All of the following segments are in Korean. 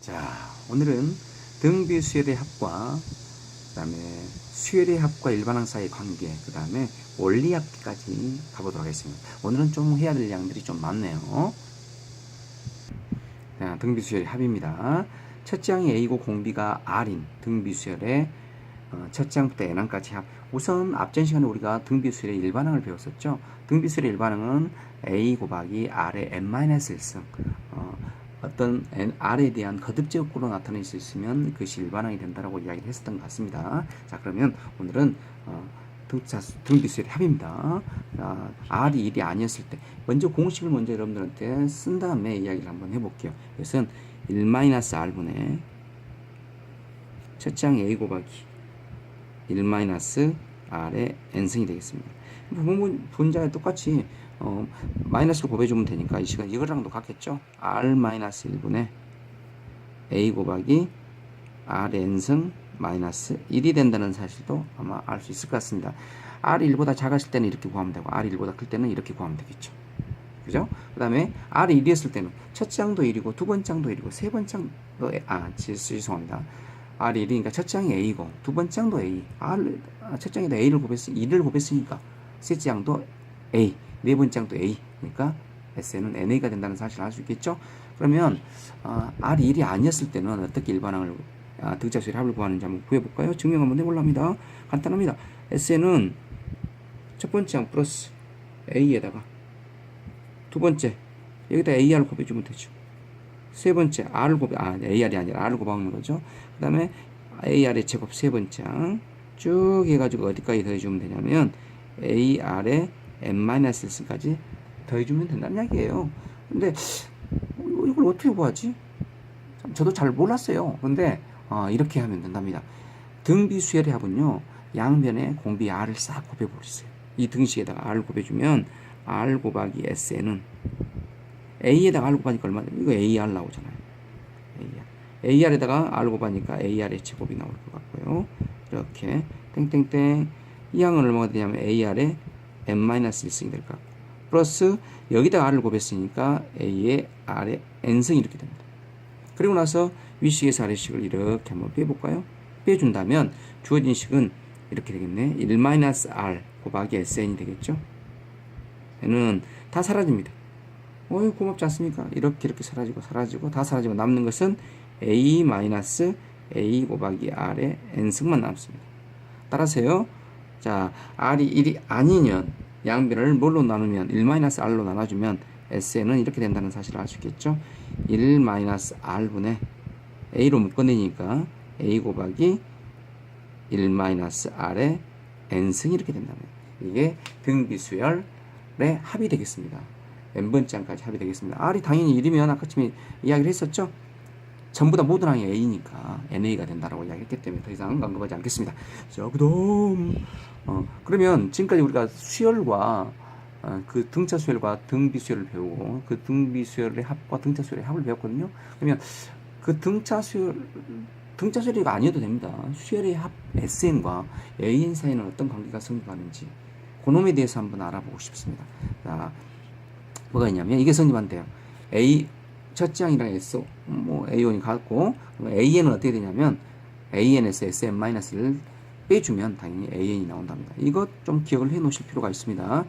자, 오늘은 등비 수열의 합과 그 다음에 수열의 합과 일반항 사이의 관계, 그 다음에 원리합까지 가보도록 하겠습니다. 오늘은 좀 해야 될 양들이 좀 많네요. 자, 등비 수열의 합입니다. 첫째 항이 A고 공비가 R인 등비 수열의 첫째 항부터 n항까지 합. 우선 앞전 시간에 우리가 등비 수열의 일반항을 배웠었죠. 등비 수열의 일반항은 A 곱하기 R의 n-1승. 어떤 R에 대한 거듭제곱구로 나타낼 수 있으면 그것이 일반항이 된다라고 이야기를 했었던 것 같습니다. 자, 그러면 오늘은 등비수열의 합입니다. R이 1이 아니었을 때 먼저 공식을 먼저 여러분들한테 쓴 다음에 이야기를 한번 해볼게요. 이것은 1-R분의 첫째 항 A 곱하기 1-R의 n승이 되겠습니다. 분자에 똑같이 마이너스로 곱해주면 되니까 이 시간 이거랑도 같겠죠. R-1분의 A 곱하기 R의 n승 마이너스 1이 된다는 사실도 아마 알 수 있을 것 같습니다. R이 1보다 작았을 때는 이렇게 구하면 되고 R이 1보다 클 때는 이렇게 구하면 되겠죠. 그죠? 그 다음에 R이 1이었을 때는 첫째 항도 1이고 두 번째 항도 1이고 세 번째 항도 죄송합니다. R이 1이니까 첫째 항이 A고 두 번째 항도 A. 첫째 항에다 A를 곱했으니까 셋째 항도 A, 네 번째 항도 A. 그러니까 SN은 NA가 된다는 사실을 알 수 있겠죠? 그러면 R이 1이 아니었을 때는 어떻게 일반항을 등차수열의 합을 구하는지 한번 구해볼까요? 증명 한번 해보려 합니다. 간단합니다. SN은 첫 번째 항 플러스 A에다가 두 번째 여기다 AR을 곱해주면 되죠. 세 번째 R을 AR이 아니라 R을 곱하는 거죠. 그 다음에 AR의 제곱 세 번째 항 쭉 해가지고 어디까지 더해주면 되냐면 AR의 n-1승까지 더해주면 된다는 이야기예요. 근데 이걸 어떻게 구하지? 저도 잘 몰랐어요. 근데 이렇게 하면 된답니다. 등비 수열의 합은요, 양변에 공비 R을 싹 곱해버리세요. 이 등식에다가 R을 곱해주면 R 곱하기 SN은 A에다가 R 곱하니까 얼마? 이거 AR 나오잖아요. AR에다가 R 곱하니까 AR의 제곱이 나올 것 같고요. 이렇게 땡땡땡 이 항은 얼마가 되냐면 AR의 n-1승이 될 것 같고 플러스 여기다가 R을 곱했으니까 A의 R의 n승이 이렇게 됩니다. 그리고 나서 위식에서 아래식을 이렇게 한번 빼볼까요? 빼준다면 주어진 식은 이렇게 되겠네. 1-R 곱하기 SN이 되겠죠? 얘는 다 사라집니다. 고맙지 않습니까? 이렇게 사라지고 다 사라지고 남는 것은 A 곱하기 R의 n승만 남습니다. 따라서요. 자, R이 1이 아니면 양변을 뭘로 나누면 1-R로 나눠주면 SN은 이렇게 된다는 사실을 알 수 있겠죠. 1-R분의 A로 묶어내니까 A 곱하기 1-R의 n승이 이렇게 된다는 거예요. 이게 등비수열의 합이 되겠습니다. n번째 항까지 합이 되겠습니다. R이 당연히 1이면 아까 처음에 이야기를 했었죠. 전부 다 모든 항이 A니까 NA가 된다라고 이야기했기 때문에 더 이상 언급하지 않겠습니다. 자, 그러면 지금까지 우리가 수열과 그 등차 수열과 등비 수열을 배우고 그 등비 수열의 합과 등차 수열의 합을 배웠거든요. 그러면 그 등차 수열이 아니어도 됩니다. 수열의 합 SN과 AN 사이는 어떤 관계가 성립하는지 그놈에 대해서 한번 알아보고 싶습니다. 자, 뭐가 있냐면 이게 성립한대요. 첫째 항이랑 SO, A1이 같고, AN은 어떻게 되냐면, AN에서 SN-를 빼주면 당연히 AN이 나온답니다. 이것 좀 기억을 해 놓으실 필요가 있습니다.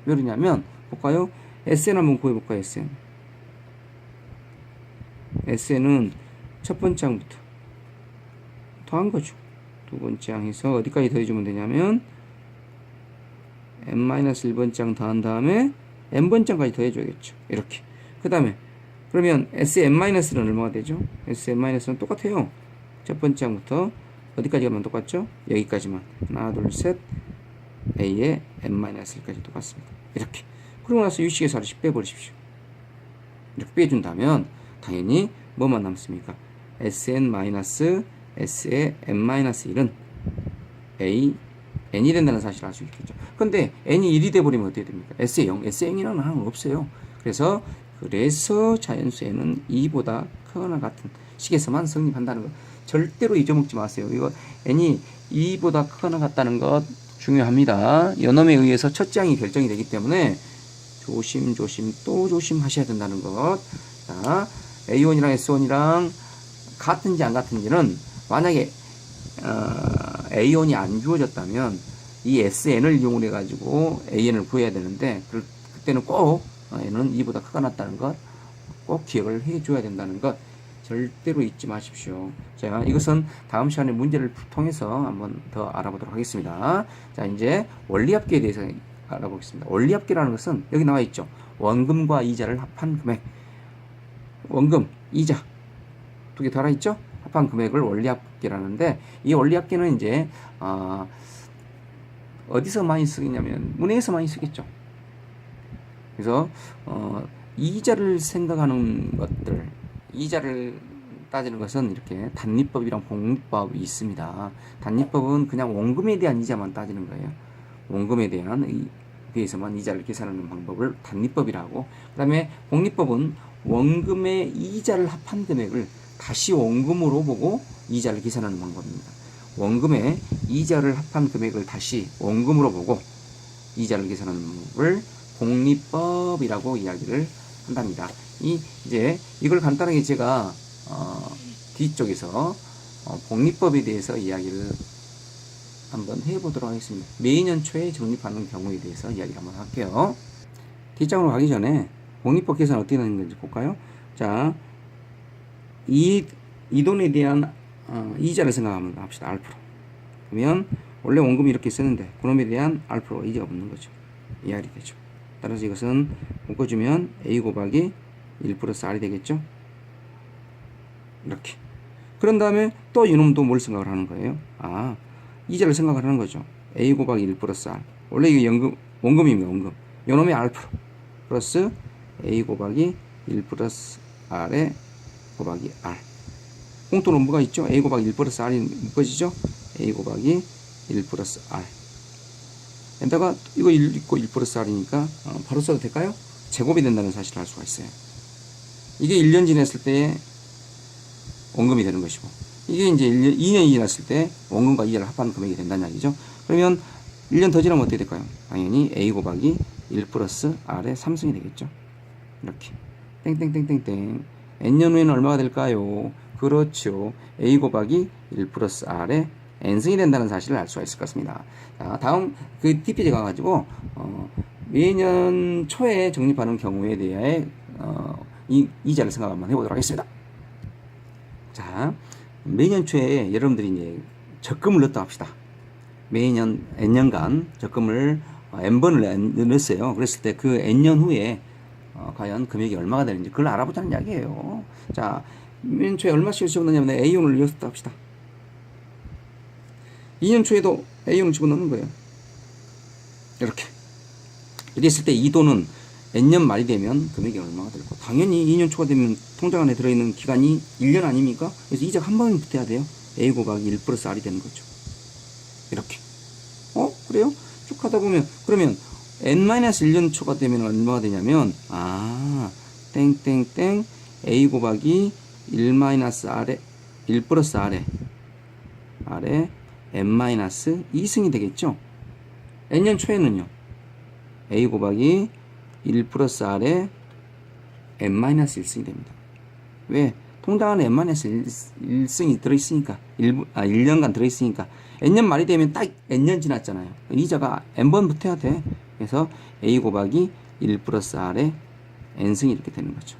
왜 그러냐면, 볼까요? SN 한번 구해볼까요, SN? SN은 첫 번째 항부터 더한 거죠. 두 번째 항에서 어디까지 더해주면 되냐면, n-1번째 항 더한 다음에, n번째 항까지 더해줘야겠죠. 이렇게. 그 다음에, 그러면 SN-는 얼마가 되죠? SN-는 똑같아요. 첫 번째 항부터 어디까지 가면 똑같죠? 여기까지만. 하나, 둘, 셋. A의 n-1까지 똑같습니다. 이렇게. 그러고 나서 유식에서 아래식 빼버리십시오. 이렇게 빼준다면 당연히 뭐만 남습니까? SN-S의 n-1은 A, n이 된다는 사실을 알 수 있겠죠. 근데 n이 1이 돼버리면 어떻게 됩니까? S의 0, S의 0이라는 항은 없어요. 그래서 자연수에는 2보다 크거나 같은 식에서만 성립한다는 것 절대로 잊어먹지 마세요. 이거 n이 2보다 크거나 같다는 것 중요합니다. 연엄에 의해서 첫째 항이 결정이 되기 때문에 조심 또 조심하셔야 된다는 것. 자, A1이랑 S1이랑 같은지 안 같은지는 만약에 A온이 안 주어졌다면 이 SN을 이용해 가지고 AN을 구해야 되는데 그때는 꼭 N은 2보다 크거나 같다는 것 꼭 기억을 해 줘야 된다는 것 절대로 잊지 마십시오. 자, 이것은 다음 시간에 문제를 통해서 한번 더 알아보도록 하겠습니다. 자, 이제 원리합계에 대해서 알아보겠습니다. 원리합계라는 것은 여기 나와 있죠. 원금과 이자를 합한 금액. 원금, 이자 두 개 달아 있죠. 합한 금액을 원리합계라는데 이 원리합계는 이제 어디서 많이 쓰겠냐면 문해에서 많이 쓰겠죠. 그래서 이자를 생각하는 것들, 이자를 따지는 것은 이렇게 단리법이랑 복리법이 있습니다. 단리법은 그냥 원금에 대한 이자만 따지는 거예요. 원금에 대한 대해서만 이자를 계산하는 방법을 단리법이라고. 그 다음에 복리법은 원금의 이자를 합한 금액을 다시 원금으로 보고 이자를 계산하는 방법입니다. 원금의 이자를 합한 금액을 다시 원금으로 보고 이자를 계산하는 방법을 복리법이라고 이야기를 한답니다. 이제 이걸 간단하게 제가 뒤쪽에서 복리법에 대해서 이야기를 한번 해보도록 하겠습니다. 매년 초에 적립하는 경우에 대해서 이야기를 한번 할게요. 뒷장으로 가기 전에 복리법 계산 어떻게 되는 건지 볼까요? 자, 이 돈에 대한 이자를 생각하면 합시다. 알프로. 그러면 원래 원금이 이렇게 쓰는데 그놈에 대한 알프로가 이자가 붙는 거죠. AR이 되죠. 따라서 이것은 묶어주면 A 곱하기 1 플러스 R이 되겠죠. 이렇게. 그런 다음에 또 이놈도 뭘 생각을 하는 거예요? 이자를 생각을 하는 거죠. A 곱하기 1 플러스 R. 원래 이게 원금입니다. 원금. 이놈의 알프로 플러스 A 곱하기 1 플러스 R에 곱하기 R. 공통은 뭐가 있죠? A 곱하기 1 플러스 R이 묶어지죠? A 곱하기 1 플러스 R. 에다가 이거 1 있고 1 플러스 R이니까 바로 써도 될까요? 제곱이 된다는 사실을 알 수가 있어요. 이게 1년 지났을 때 원금이 되는 것이고 이게 이제 2년이 지났을 때 원금과 이자를 합한 금액이 된다는 이야기죠. 그러면 1년 더 지나면 어떻게 될까요? 당연히 A 곱하기 1 플러스 R의 3승이 되겠죠. 이렇게 땡땡땡땡땡 N년 후에는 얼마가 될까요? 그렇죠. A 곱하기 1 플러스 R의 N승이 된다는 사실을 알 수가 있을 것 같습니다. 자, 다음 그 TP제 가가지고 매년 초에 적립하는 경우에 대해 이자를 생각 한번 해보도록 하겠습니다. 자, 매년 초에 여러분들이 이제 적금을 넣었다 합시다. 매년 N년간 적금을 N번을 넣었어요. 그랬을 때 그 N년 후에 과연 금액이 얼마가 되는지 그걸 알아보자는 이야기예요. 자, 매년 초에 얼마씩 집어넣냐면 A온을 넣었다 합시다. 2년 초에도 A온을 집어넣는 거예요. 이렇게. 이랬을 때 이 돈은 N년 말이 되면 금액이 얼마가 될까? 당연히 2년 초가 되면 통장 안에 들어있는 기간이 1년 아닙니까? 그래서 이자가 한 번은 붙어야 돼요. A 곱하기 1 플러스 R이 되는 거죠. 이렇게. 그래요? 쭉 하다 보면, 그러면 N-1년 초가 되면 얼마가 되냐면, 땡땡땡 A 곱하기 1-R에, 1 플러스 R에 N-2승이 되겠죠? N년 초에는요, A 곱하기 1 플러스 R에 N-1승이 됩니다. 왜? 통장 안에 N-1승이 들어있으니까, 1년간 들어있으니까, N년 말이 되면 딱 N년 지났잖아요. 이자가 N번 붙어야 돼. 그래서 A 곱하기 1 플러스 R에 N승이 이렇게 되는 거죠.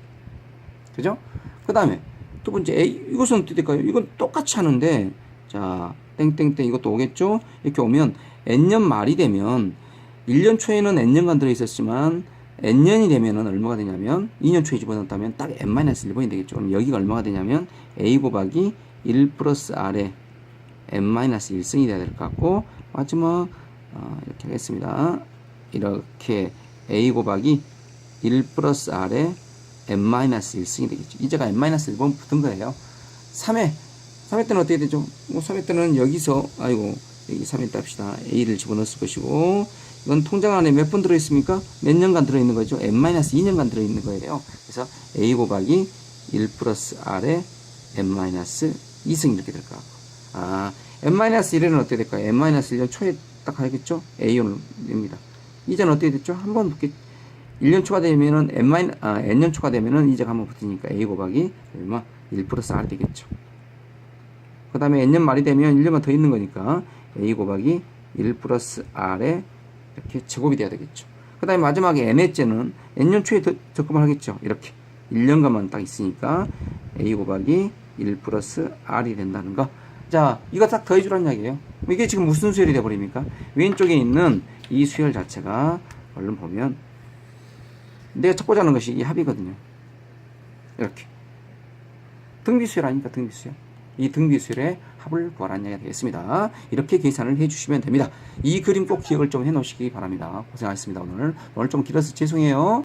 그죠? 그 다음에 두 번째, 이것은 어떻게 될까요? 이건 똑같이 하는데, 자, 땡땡땡 이것도 오겠죠? 이렇게 오면 N년 말이 되면 1년 초에는 N년간 들어있었지만 N년이 되면은 얼마가 되냐면 2년 초에 집어넣었다면 딱 N-1번이 되겠죠. 그럼 여기가 얼마가 되냐면 A 곱하기 1 플러스 R에 N-1승이 돼야 될 것 같고 마지막 이렇게 하겠습니다. 이렇게 A 곱하기 1 플러스 R에 N-1승이 되겠죠. 이제가 N-1번 붙은 거예요. 3회 때는 어떻게 되죠? 3회 때는 여기서 여기 3회 때 합시다. A를 집어넣었을 것이고 이건 통장 안에 몇 번 들어있습니까? 몇 년간 들어있는 거죠? N-2년간 들어있는 거예요. 그래서 A 곱하기 1 플러스 R에 N-2승 이렇게 될 것 같고 N-1에는 어떻게 될까요? N-1년 초에 딱 하겠죠? A온을 냅니다. 이자는 어떻게 됐죠? 한번 붙겠 1년 초가 되면은 N년 초가 되면은 이자가 한번 붙으니까 A 곱하기 얼마? 1 플러스 R 되겠죠. 그 다음에 n년 말이 되면 1년간 더 있는 거니까 a 곱하기 1 플러스 r에 이렇게 제곱이 돼야 되겠죠. 그 다음에 마지막에 n회째는 n년 초에 접근을 하겠죠. 이렇게 1년간만 딱 있으니까 a 곱하기 1 플러스 r이 된다는 거. 자, 이거 딱 더해주라는 이야기예요. 이게 지금 무슨 수열이 돼버립니까? 왼쪽에 있는 이 수열 자체가 얼른 보면 내가 찾고자 하는 것이 이 합이거든요. 이렇게 등비수열 아닙니까? 등비수열. 이 등비수열의 합을 구하라는 이야기가 되겠습니다. 이렇게 계산을 해주시면 됩니다. 이 그림 꼭 기억을 좀 해놓으시기 바랍니다. 고생하셨습니다. 오늘 좀 길어서 죄송해요.